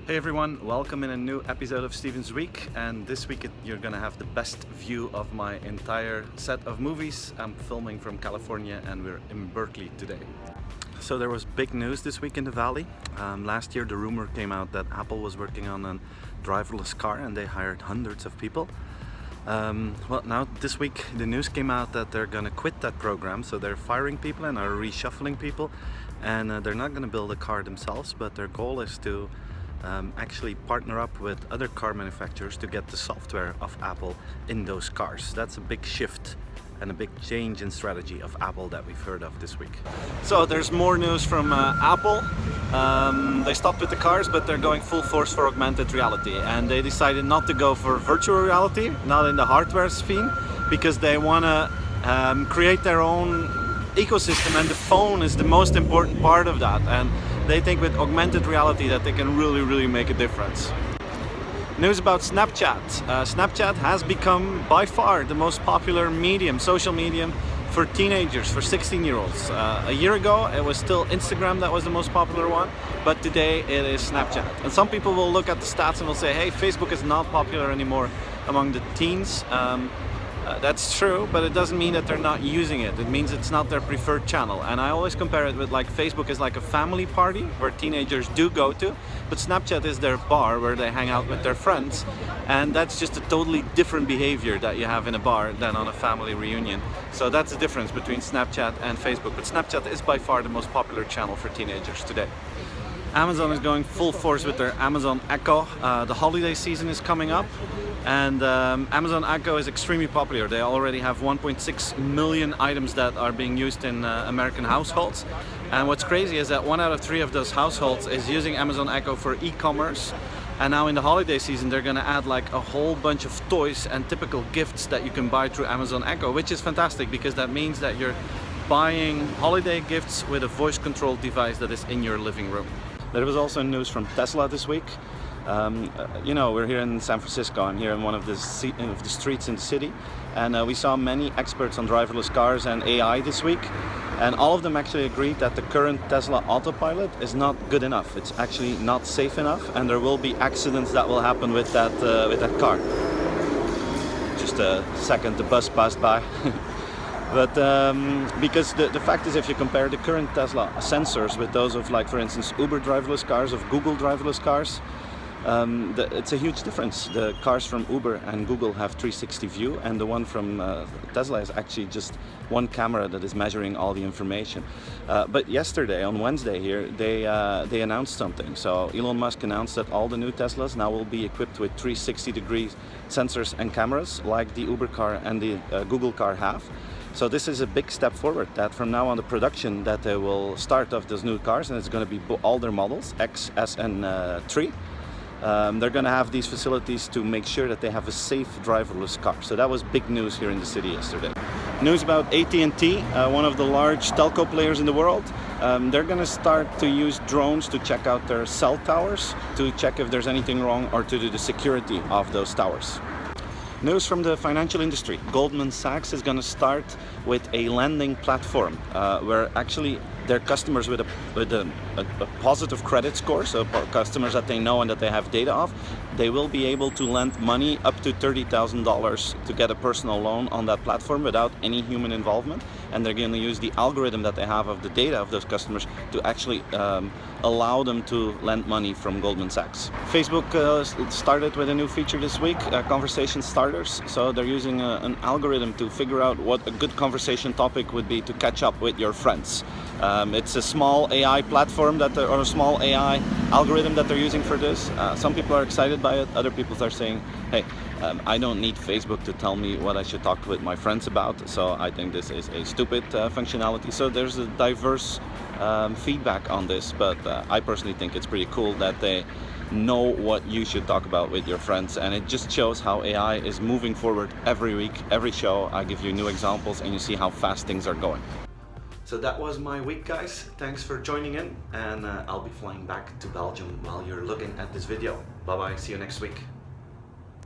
Hey everyone, welcome in a new episode of Steven's Week, and this week you're gonna have the best view of my entire set of movies. I'm filming from California and we're in Berkeley today. So there was big news this week in the Valley. Last year the rumor came out that Apple was working on a driverless car and they hired hundreds of people. Well, now this week the news came out that they're gonna quit that program, so they're firing people and are reshuffling people, and they're not gonna build a car themselves, but their goal is to actually partner up with other car manufacturers to get the software of Apple in those cars. That's a big shift and a big change in strategy of Apple that we've heard of this week. So there's more news from Apple. They stopped with the cars, but they're going full force for augmented reality, and they decided not to go for virtual reality, not in the hardware sphere, because they want to create their own ecosystem, and the phone is the most important part of that, and they think with augmented reality that they can really make a difference. News about Snapchat. Snapchat has become by far the most popular social medium for teenagers, for 16-year-olds. A year ago it was still Instagram that was the most popular one, but today it is Snapchat. And some people will look at the stats and will say, hey, Facebook is not popular anymore among the teens. That's true, but it doesn't mean that they're not using it. It means it's not their preferred channel. And I always compare it with, like, Facebook is like a family party where teenagers do go to, but Snapchat is their bar where they hang out with their friends. And that's just a totally different behavior that you have in a bar than on a family reunion. So that's the difference between Snapchat and Facebook. But Snapchat is by far the most popular channel for teenagers today. Amazon is going full force with their Amazon Echo. The holiday season is coming up, and Amazon Echo is extremely popular. They already have 1.6 million items that are being used in American households. And what's crazy is that 1 out of 3 of those households is using Amazon Echo for e-commerce. And now in the holiday season they're going to add like a whole bunch of toys and typical gifts that you can buy through Amazon Echo, which is fantastic because that means that you're buying holiday gifts with a voice controlled device that is in your living room. There was also news from Tesla this week. You know, we're here in San Francisco. I'm here in one of the streets in the city, and we saw many experts on driverless cars and AI this week, and all of them actually agreed that the current Tesla autopilot is not good enough. It's actually not safe enough, and there will be accidents that will happen with that car. Just a second, the bus passed by. But because the fact is, if you compare the current Tesla sensors with those of, like, for instance, Uber driverless cars, of Google driverless cars, it's a huge difference. The cars from Uber and Google have 360 view, and the one from Tesla is actually just one camera that is measuring all the information. But yesterday, on Wednesday here, they announced something. So Elon Musk announced that all the new Teslas now will be equipped with 360-degree sensors and cameras, like the Uber car and the Google car have. So this is a big step forward, that from now on the production that they will start of those new cars, and it's going to be all their models, X, S and 3. They're going to have these facilities to make sure that they have a safe driverless car. So that was big news here in the city yesterday. News about AT&T, one of the large telco players in the world. They're going to start to use drones to check out their cell towers, to check if there's anything wrong or to do the security of those towers. News from the financial industry. Goldman Sachs is going to start with a lending platform where actually their customers with a positive credit score, so customers that they know and that they have data of, they will be able to lend money up to $30,000 to get a personal loan on that platform without any human involvement. And they're going to use the algorithm that they have of the data of those customers to actually allow them to lend money from Goldman Sachs. Facebook started with a new feature this week, conversation starters. So they're using an algorithm to figure out what a good conversation topic would be to catch up with your friends. It's a small AI platform or a small AI algorithm that they're using for this. Some people are excited by it. Other people are saying, hey, I don't need Facebook to tell me what I should talk with my friends about. So I think this is a stupid functionality. So there's a diverse feedback on this, but I personally think it's pretty cool that they know what you should talk about with your friends, and it just shows how AI is moving forward every week, every show. I give you new examples and you see how fast things are going. So that was my week, guys. Thanks for joining in, and I'll be flying back to Belgium while you're looking at this video. Bye bye, see you next week.